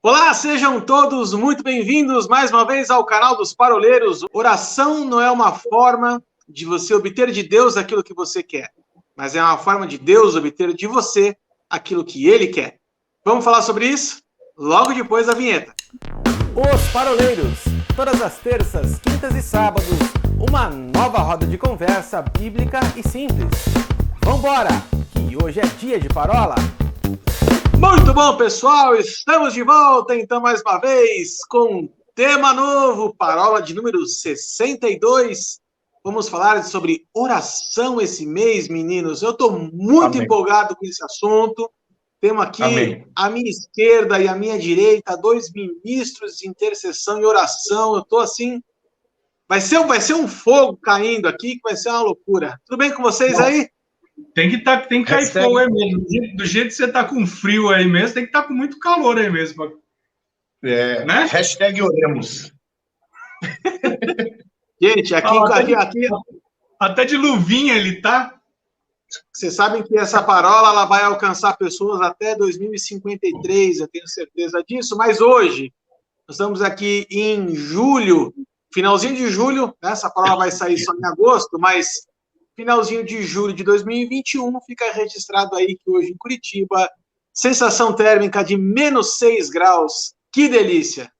Olá, sejam todos muito bem-vindos mais uma vez ao canal dos Paroleiros. Oração não é uma forma de você obter de Deus aquilo que você quer, mas é uma forma de Deus obter de você aquilo que Ele quer. Vamos falar sobre isso logo depois da vinheta. Os Paroleiros, todas as terças, quintas e sábados, uma nova roda de conversa bíblica e simples. Vambora, que hoje é dia de parola. Muito bom, pessoal, estamos de volta então mais uma vez com um tema novo, parola de número 62. Vamos falar sobre oração esse mês, meninos. Eu estou muito empolgado com esse assunto. Temos aqui à minha esquerda e à minha direita dois ministros de intercessão e oração. Eu estou assim, vai ser um fogo caindo aqui, que vai ser uma loucura. Tudo bem com vocês aí? Tem que cair fogo aí mesmo. Do jeito que você tá com frio aí mesmo, tem que estar com muito calor aí mesmo. Né? Hashtag oremos. Gente, aqui... Até de luvinha ele tá. Vocês sabem que essa parola ela vai alcançar pessoas até 2053, eu tenho certeza disso. Mas hoje, nós estamos aqui em julho, finalzinho de julho, né? Essa parola vai sair só em agosto, mas... finalzinho de julho de 2021, fica registrado aí que hoje em Curitiba, sensação térmica de menos 6 graus. Que delícia!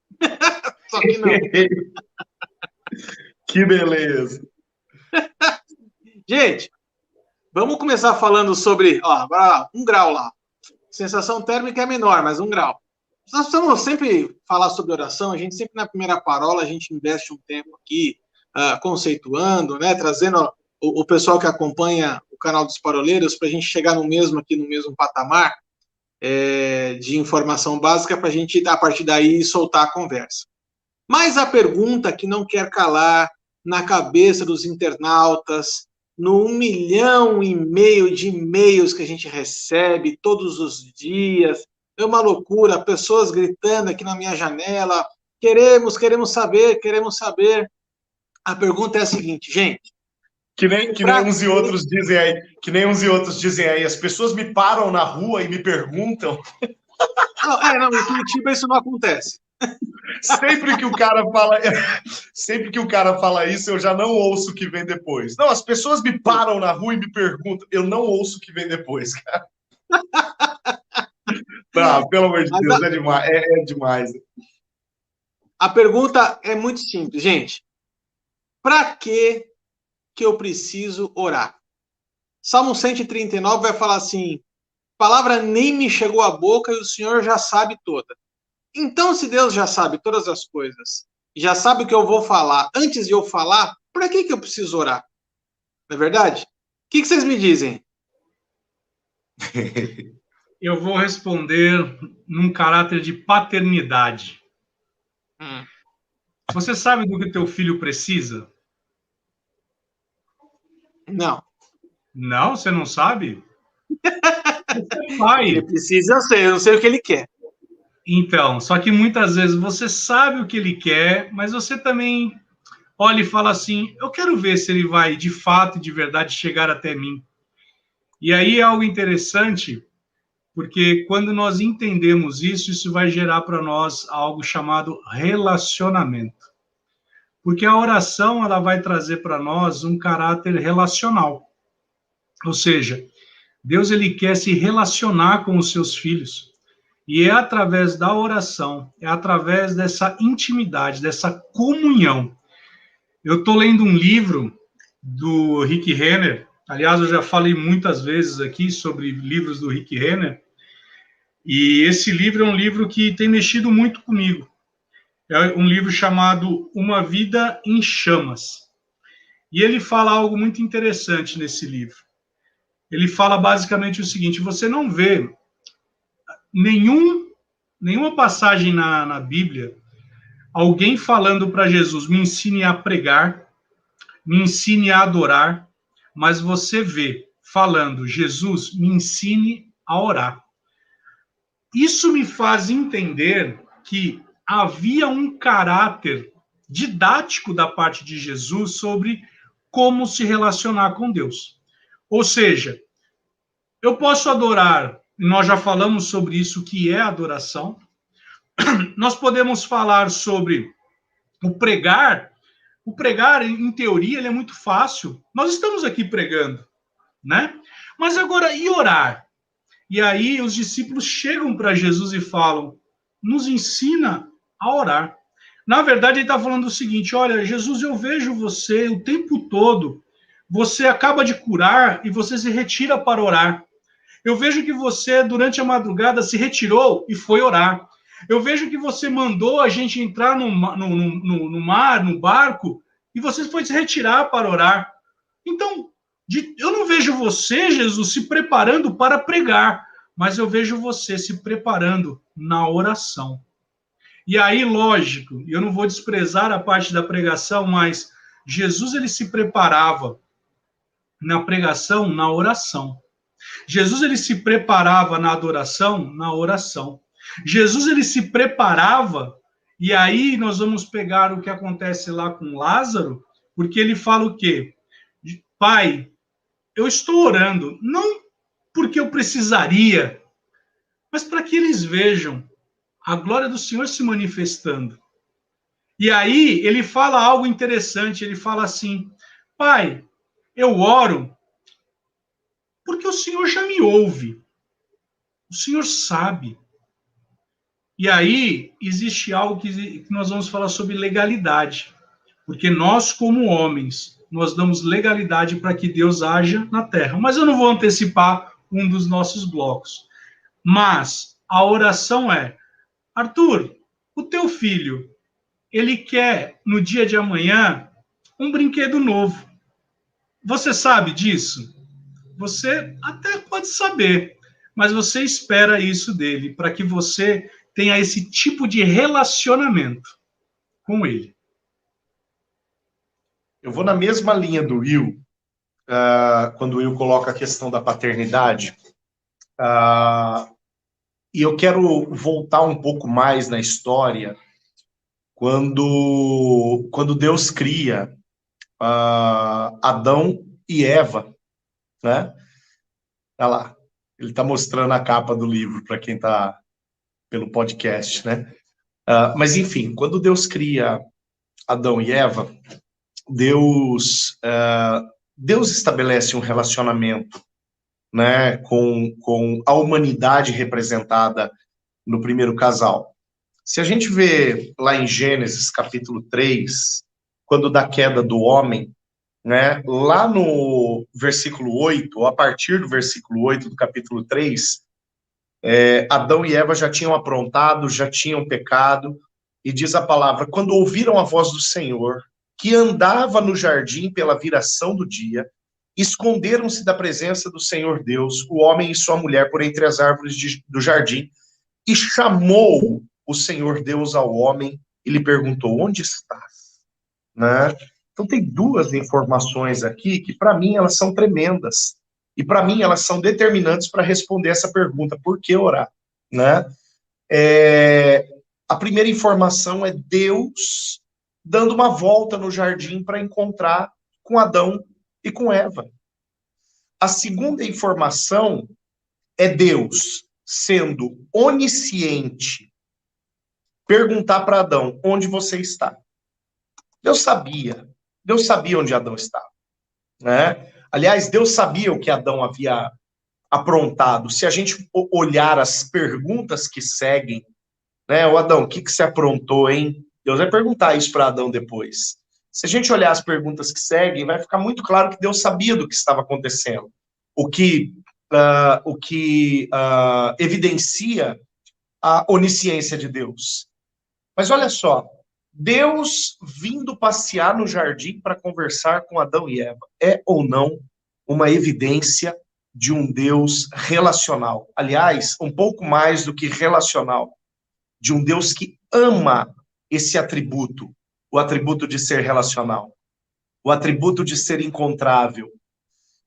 Só que não. Que beleza! Gente, vamos começar falando sobre... agora 1 grau lá. Sensação térmica é menor, mas 1 grau. Nós precisamos sempre falar sobre oração, a gente sempre na primeira parola, a gente investe um tempo aqui conceituando, né, trazendo... o pessoal que acompanha o canal dos Paroleiros, para a gente chegar no mesmo patamar de informação básica, para a gente, a partir daí, soltar a conversa. Mas a pergunta que não quer calar na cabeça dos internautas, no 1,5 milhão de e-mails que a gente recebe todos os dias, é uma loucura, pessoas gritando aqui na minha janela, queremos saber. A pergunta é a seguinte, gente, Que nem uns e outros dizem aí, as pessoas me param na rua e me perguntam. Não, em Curitiba isso não acontece. Sempre que o cara fala isso, eu já não ouço o que vem depois. Não, as pessoas me param na rua e me perguntam, eu não ouço o que vem depois, cara. Não, pelo amor de Deus, é demais. É demais. A pergunta é muito simples, gente. Para que eu preciso orar? Salmo 139 vai falar assim, palavra nem me chegou à boca e o Senhor já sabe toda. Então, se Deus já sabe todas as coisas, já sabe o que eu vou falar, antes de eu falar, para que eu preciso orar? Não é verdade? O que vocês me dizem? Eu vou responder num caráter de paternidade. Você sabe do que teu filho precisa? Não. Não? Você não sabe? Você é pai. Ele precisa, eu não sei o que ele quer. Então, só que muitas vezes você sabe o que ele quer, mas você também olha e fala assim, eu quero ver se ele vai, de fato, de verdade, chegar até mim. E aí é algo interessante, porque quando nós entendemos isso, isso vai gerar para nós algo chamado relacionamento. Porque a oração, ela vai trazer para nós um caráter relacional. Ou seja, Deus, ele quer se relacionar com os seus filhos. E é através da oração, é através dessa intimidade, dessa comunhão. Eu estou lendo um livro do Rick Renner. Aliás, eu já falei muitas vezes aqui sobre livros do Rick Renner. E esse livro é um livro que tem mexido muito comigo. É um livro chamado Uma Vida em Chamas. E ele fala algo muito interessante nesse livro. Ele fala basicamente o seguinte, você não vê nenhuma passagem na Bíblia, alguém falando para Jesus, me ensine a pregar, me ensine a adorar, mas você vê falando, Jesus, me ensine a orar. Isso me faz entender que havia um caráter didático da parte de Jesus sobre como se relacionar com Deus. Ou seja, eu posso adorar, nós já falamos sobre isso, que é adoração, nós podemos falar sobre o pregar. O pregar, em teoria, ele é muito fácil. Nós estamos aqui pregando, né? Mas agora, e orar? E aí os discípulos chegam para Jesus e falam, nos ensina a orar. Na verdade, ele está falando o seguinte, olha, Jesus, eu vejo você o tempo todo, você acaba de curar e você se retira para orar. Eu vejo que você, durante a madrugada, se retirou e foi orar. Eu vejo que você mandou a gente entrar no mar, no barco, e você foi se retirar para orar. Então, eu não vejo você, Jesus, se preparando para pregar, mas eu vejo você se preparando na oração. E aí, lógico, eu não vou desprezar a parte da pregação, mas Jesus, ele se preparava na pregação, na oração. Jesus, ele se preparava na adoração, na oração. Jesus, ele se preparava, e aí nós vamos pegar o que acontece lá com Lázaro, porque ele fala o quê? Pai, eu estou orando, não porque eu precisaria, mas para que eles vejam a glória do Senhor se manifestando. E aí ele fala algo interessante, ele fala assim, Pai, eu oro porque o Senhor já me ouve. O Senhor sabe. E aí existe algo que nós vamos falar sobre legalidade. Porque nós, como homens, nós damos legalidade para que Deus haja na terra. Mas eu não vou antecipar um dos nossos blocos. Mas a oração é, Arthur, o teu filho, ele quer, no dia de amanhã, um brinquedo novo. Você sabe disso? Você até pode saber, mas você espera isso dele, para que você tenha esse tipo de relacionamento com ele. Eu vou na mesma linha do Will, quando o Will coloca a questão da paternidade, e eu quero voltar um pouco mais na história, quando Deus cria Adão e Eva, né? Olha lá, ele está mostrando a capa do livro para quem está pelo podcast, né? Mas enfim, quando Deus cria Adão e Eva, Deus estabelece um relacionamento, né, com a humanidade representada no primeiro casal. Se a gente vê lá em Gênesis capítulo 3, quando da queda do homem, né, lá no versículo 8, ou a partir do versículo 8 do capítulo 3, Adão e Eva já tinham aprontado, já tinham pecado, e diz a palavra, quando ouviram a voz do Senhor, que andava no jardim pela viração do dia, esconderam-se da presença do Senhor Deus, o homem e sua mulher, por entre as árvores do jardim, e chamou o Senhor Deus ao homem e lhe perguntou, onde estás? Né? Então tem duas informações aqui que para mim elas são tremendas, e para mim elas são determinantes para responder essa pergunta, por que orar? Né? A primeira informação é Deus dando uma volta no jardim para encontrar com Adão e com Eva. A segunda informação é Deus sendo onisciente, perguntar para Adão, onde você está? Deus sabia onde Adão estava, né? Aliás, Deus sabia o que Adão havia aprontado. Se a gente olhar as perguntas que seguem, né, o Adão, o que você aprontou, hein? Deus vai perguntar isso para Adão depois. Se a gente olhar as perguntas que seguem, vai ficar muito claro que Deus sabia do que estava acontecendo. O que evidencia a onisciência de Deus. Mas olha só, Deus vindo passear no jardim para conversar com Adão e Eva, é ou não uma evidência de um Deus relacional? Aliás, um pouco mais do que relacional, de um Deus que ama esse atributo, o atributo de ser relacional, o atributo de ser encontrável,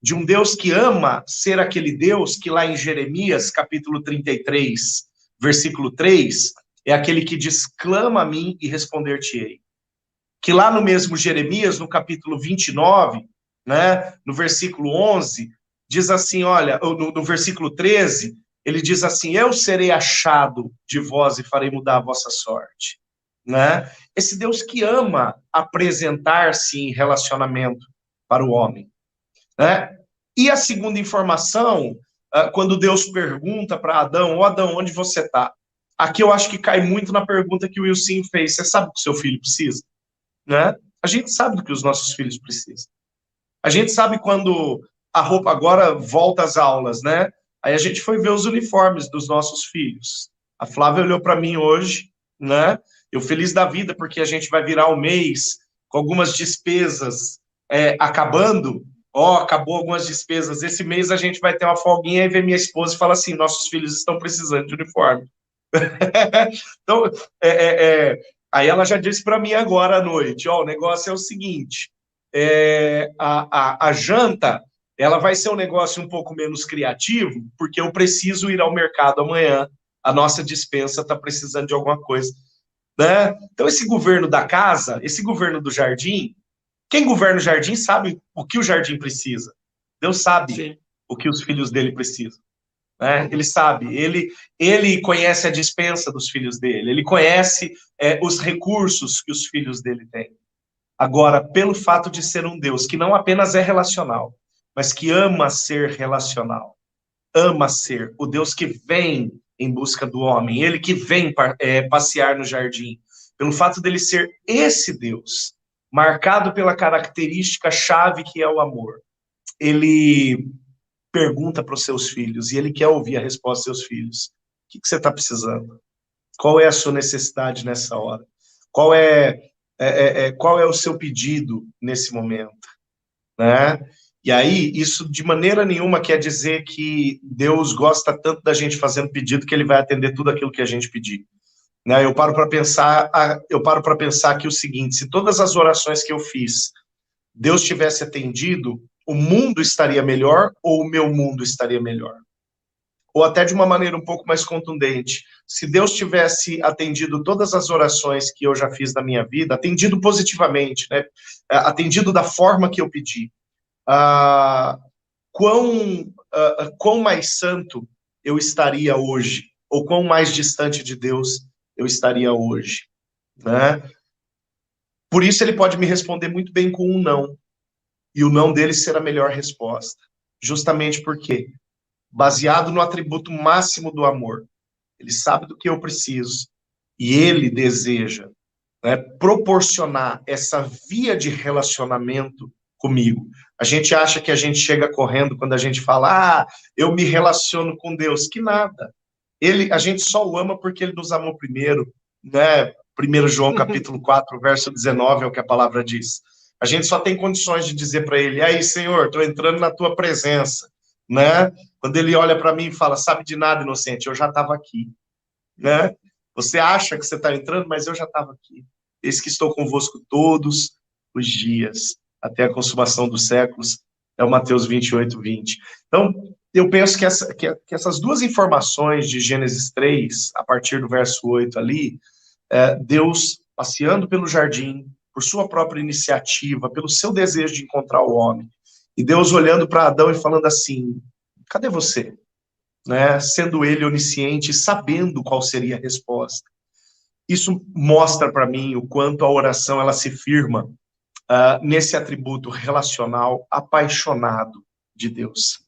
de um Deus que ama ser aquele Deus que lá em Jeremias, capítulo 33, versículo 3, é aquele que diz, clama a mim e responder-te-ei. Que lá no mesmo Jeremias, no capítulo 29, né, no versículo 11, diz assim, olha, no versículo 13, ele diz assim, eu serei achado de vós e farei mudar a vossa sorte. Né? Esse Deus que ama apresentar-se em relacionamento para o homem. Né? E a segunda informação, quando Deus pergunta para Adão, Adão, onde você está? Aqui eu acho que cai muito na pergunta que o Wilson fez, você sabe o que o seu filho precisa? Né? A gente sabe do que os nossos filhos precisam. A gente sabe quando a roupa agora volta às aulas, né? Aí a gente foi ver os uniformes dos nossos filhos. A Flávia olhou para mim hoje, né? Eu feliz da vida, porque a gente vai virar o mês com algumas despesas acabando. Acabou algumas despesas. Esse mês a gente vai ter uma folguinha e ver minha esposa e fala assim, nossos filhos estão precisando de uniforme. Então, aí ela já disse para mim agora à noite, o negócio é o seguinte, a janta, ela vai ser um negócio um pouco menos criativo, porque eu preciso ir ao mercado amanhã, a nossa despensa está precisando de alguma coisa. Né? Então, esse governo da casa, esse governo do jardim, quem governa o jardim sabe o que o jardim precisa. Deus sabe Sim. o que os filhos dele precisam. Né? Ele sabe, ele conhece a despensa dos filhos dele, ele conhece os recursos que os filhos dele têm. Agora, pelo fato de ser um Deus que não apenas é relacional, mas que ama ser relacional, ama ser o Deus que vem em busca do homem, ele que vem passear no jardim, pelo fato dele ser esse Deus, marcado pela característica chave que é o amor, ele pergunta para os seus filhos, e ele quer ouvir a resposta dos seus filhos. O que você está precisando? Qual é a sua necessidade nessa hora? Qual é o seu pedido nesse momento? Né? E aí, isso de maneira nenhuma quer dizer que Deus gosta tanto da gente fazendo pedido que ele vai atender tudo aquilo que a gente pedir. Né? Eu paro para pensar aqui o seguinte, se todas as orações que eu fiz, Deus tivesse atendido, o mundo estaria melhor ou o meu mundo estaria melhor? Ou até de uma maneira um pouco mais contundente, se Deus tivesse atendido todas as orações que eu já fiz na minha vida, atendido positivamente, né? Atendido da forma que eu pedi, quão mais santo eu estaria hoje, ou quão mais distante de Deus eu estaria hoje, né? Por isso ele pode me responder muito bem com um não, e o não dele ser a melhor resposta, justamente porque, baseado no atributo máximo do amor, ele sabe do que eu preciso, e ele deseja, né, proporcionar essa via de relacionamento comigo. A gente acha que a gente chega correndo quando a gente fala, eu me relaciono com Deus, que nada. A gente só o ama porque ele nos amou primeiro, né? 1 João capítulo 4, verso 19 é o que a palavra diz. A gente só tem condições de dizer para ele, aí, Senhor, estou entrando na tua presença, né? Quando ele olha para mim e fala, sabe de nada, inocente, eu já estava aqui, né? Você acha que você está entrando, mas eu já estava aqui. Eis que estou convosco todos os dias, até a consumação dos séculos, é o Mateus 28, 20. Então, eu penso que essas duas informações de Gênesis 3, a partir do verso 8 ali, Deus passeando pelo jardim, por sua própria iniciativa, pelo seu desejo de encontrar o homem, e Deus olhando para Adão e falando assim, cadê você? Né? Sendo ele onisciente, sabendo qual seria a resposta. Isso mostra para mim o quanto a oração ela se firma nesse atributo relacional apaixonado de Deus.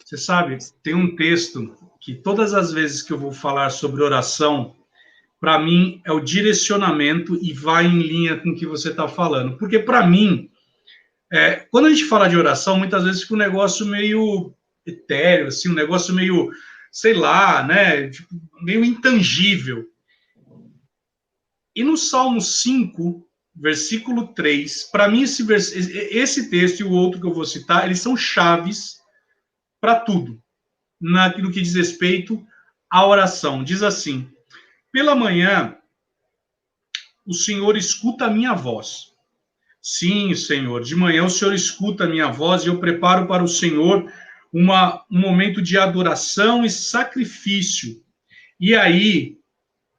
Você sabe, tem um texto que todas as vezes que eu vou falar sobre oração, para mim é o direcionamento e vai em linha com o que você está falando. Porque para mim, quando a gente fala de oração, muitas vezes fica um negócio meio etéreo, assim, um negócio meio, sei lá, né, tipo, meio intangível. E no Salmo 5, versículo 3, para mim esse texto e o outro que eu vou citar, eles são chaves para tudo, naquilo que diz respeito à oração. Diz assim, pela manhã, o Senhor escuta a minha voz. Sim, Senhor, de manhã o Senhor escuta a minha voz e eu preparo para o Senhor um momento de adoração e sacrifício. E aí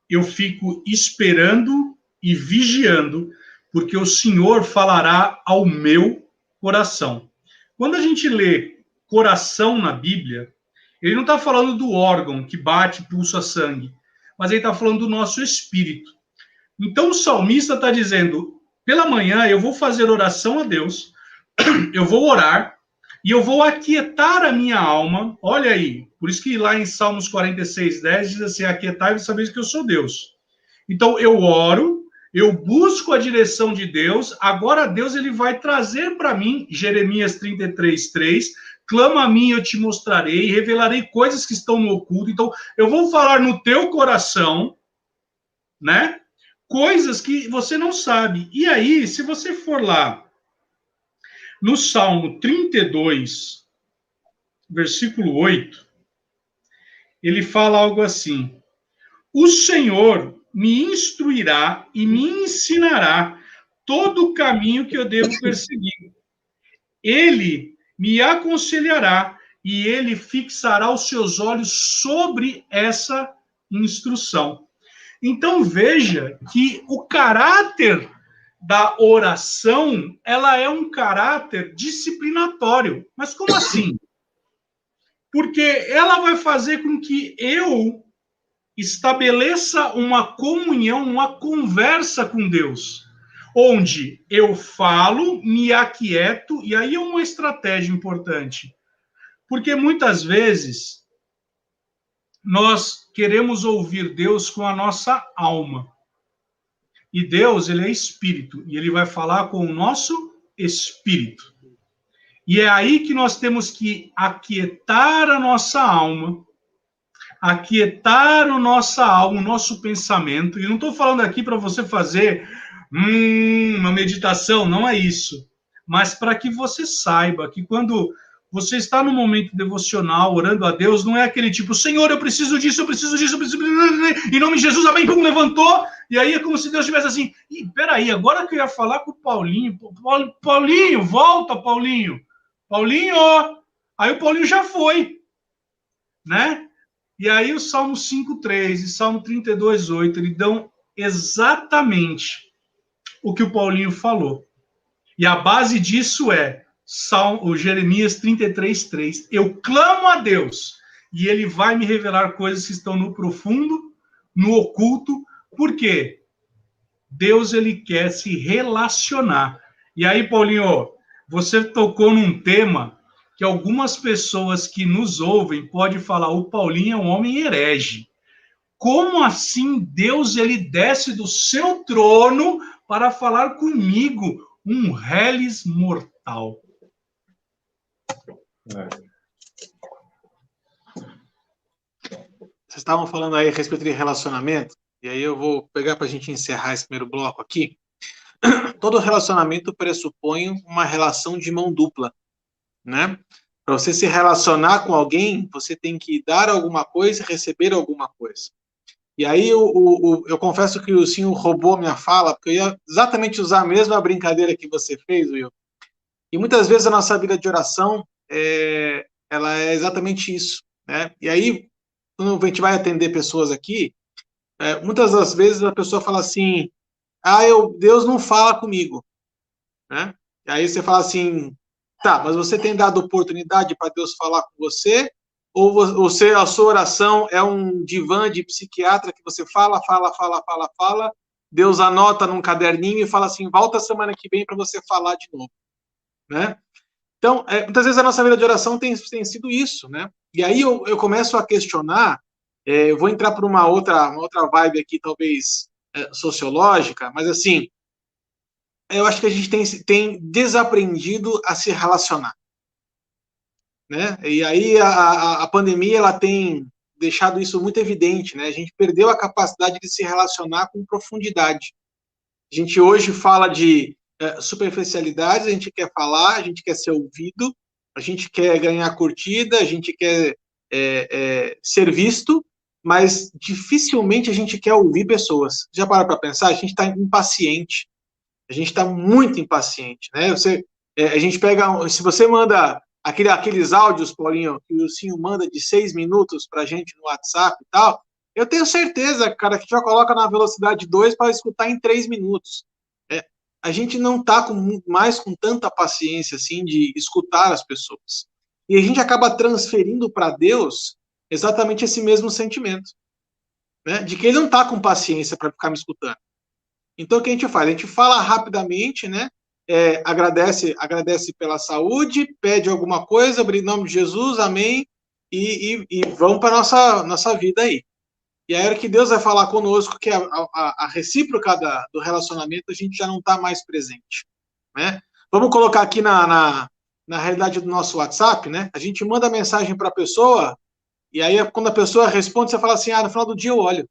eu fico esperando e vigiando, porque o Senhor falará ao meu coração. Quando a gente lê coração na Bíblia, Ele não está falando do órgão que bate, pulsa sangue, mas ele está falando do nosso espírito. Então o salmista está dizendo, pela manhã eu vou fazer oração a Deus, eu vou orar, e eu vou aquietar a minha alma. Olha aí, por isso que lá em Salmos 46:10 diz assim, aquietai e sabeis que eu sou Deus. Então eu oro, eu busco a direção de Deus, agora Deus ele vai trazer para mim, Jeremias 33:3, clama a mim, eu te mostrarei, revelarei coisas que estão no oculto. Então eu vou falar no teu coração, né? Coisas que você não sabe. E aí, se você for lá no Salmo 32, versículo 8, ele fala algo assim: o Senhor me instruirá e me ensinará todo o caminho que eu devo perseguir. Ele me aconselhará e ele fixará os seus olhos sobre essa instrução. Então veja que o caráter da oração, ela é um caráter disciplinatório. Mas como assim? Porque ela vai fazer com que eu estabeleça uma comunhão, uma conversa com Deus, onde eu falo, me aquieto, e aí é uma estratégia importante. Porque muitas vezes nós queremos ouvir Deus com a nossa alma. E Deus, ele é espírito, e ele vai falar com o nosso espírito. E é aí que nós temos que aquietar a nossa alma, aquietar o nosso pensamento. E não estou falando aqui para você fazer uma meditação, não é isso. Mas para que você saiba que quando você está no momento devocional, orando a Deus, não é aquele tipo, Senhor, eu preciso disso, eu preciso disso, eu preciso disso, em nome de Jesus, amém, pum, levantou, e aí é como se Deus estivesse assim, peraí, agora que eu ia falar com o Paulinho, Paulinho, volta, Paulinho, aí o Paulinho já foi, né? E aí o Salmo 5:3 e Salmo 32:8, eles dão exatamente o que o Paulinho falou. E a base disso é o Jeremias 33:3. Eu clamo a Deus e ele vai me revelar coisas que estão no profundo, no oculto. Por quê? Deus, ele quer se relacionar. E aí, Paulinho, você tocou num tema que algumas pessoas que nos ouvem podem falar, o Paulinho é um homem herege. Como assim Deus, ele desce do seu trono para falar comigo, um reles mortal? Vocês estavam falando aí a respeito de relacionamento, e aí eu vou pegar para a gente encerrar esse primeiro bloco aqui. Todo relacionamento pressupõe uma relação de mão dupla, né? Para você se relacionar com alguém, você tem que dar alguma coisa e receber alguma coisa. E aí eu confesso que o senhor roubou minha fala, porque eu ia exatamente usar a mesma brincadeira que você fez, Will. E muitas vezes a nossa vida de oração, ela é exatamente isso, né? E aí, quando a gente vai atender pessoas aqui, muitas das vezes a pessoa fala assim, Deus não fala comigo, né? E aí você fala assim, tá, mas você tem dado oportunidade para Deus falar com você? Ou a sua oração é um divã de psiquiatra que você fala, Deus anota num caderninho e fala assim, volta semana que vem para você falar de novo, né? Então, muitas vezes a nossa vida de oração tem sido isso, né? E aí eu começo a questionar, eu vou entrar por uma outra vibe aqui, talvez sociológica, mas assim, eu acho que a gente tem desaprendido a se relacionar, né? E aí a pandemia, ela tem deixado isso muito evidente, né? A gente perdeu a capacidade de se relacionar com profundidade. A gente hoje fala de superficialidades, a gente quer falar, a gente quer ser ouvido, a gente quer ganhar curtida, a gente quer ser visto, mas dificilmente a gente quer ouvir pessoas. Já para pensar? A gente está impaciente. A gente está muito impaciente, né? A gente pega, se você manda aqueles áudios, Paulinho, que o Silvio manda de 6 minutos para a gente no WhatsApp e tal, eu tenho certeza, cara, que já coloca na velocidade 2 para escutar em 3 minutos. A gente não está mais com tanta paciência assim de escutar as pessoas. E a gente acaba transferindo para Deus exatamente esse mesmo sentimento, né? De que ele não está com paciência para ficar me escutando. Então, o que a gente faz? A gente fala rapidamente, né? Agradece pela saúde, pede alguma coisa, em nome de Jesus, amém, e vamos para a nossa vida aí. E aí, a hora que Deus vai falar conosco, que a recíproca do relacionamento, a gente já não está mais presente, né? Vamos colocar aqui na realidade do nosso WhatsApp, né? A gente manda mensagem para a pessoa, e aí, quando a pessoa responde, você fala assim, no final do dia eu olho.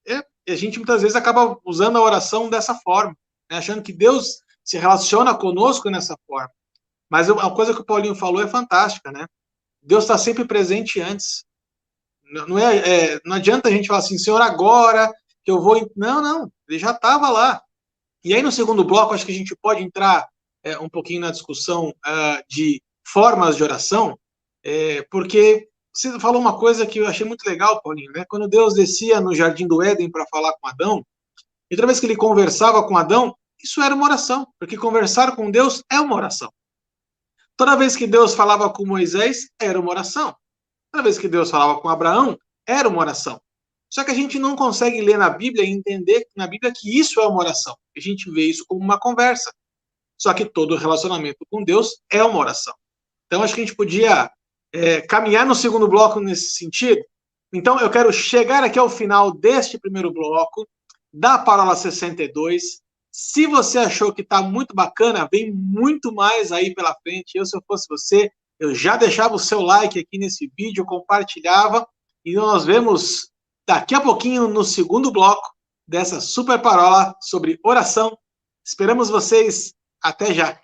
E a gente, muitas vezes, acaba usando a oração dessa forma, né? Achando que Deus se relaciona conosco nessa forma. Mas a coisa que o Paulinho falou é fantástica, né? Deus está sempre presente antes. Não adianta a gente falar assim, Senhor, agora que eu vou... Não, ele já estava lá. E aí, no segundo bloco, acho que a gente pode entrar um pouquinho na discussão de formas de oração, porque você falou uma coisa que eu achei muito legal, Paulinho, né? Quando Deus descia no Jardim do Éden para falar com Adão, e toda vez que ele conversava com Adão, isso era uma oração, porque conversar com Deus é uma oração. Toda vez que Deus falava com Moisés, era uma oração. Toda vez que Deus falava com Abraão, era uma oração. Só que a gente não consegue ler na Bíblia e entender na Bíblia que isso é uma oração. A gente vê isso como uma conversa. Só que todo relacionamento com Deus é uma oração. Então, acho que a gente podia caminhar no segundo bloco nesse sentido. Então, eu quero chegar aqui ao final deste primeiro bloco, da Parola 62. Se você achou que está muito bacana, vem muito mais aí pela frente. Se eu fosse você, eu já deixava o seu like aqui nesse vídeo, compartilhava, e nós vemos daqui a pouquinho no segundo bloco dessa super parola sobre oração. Esperamos vocês. Até já.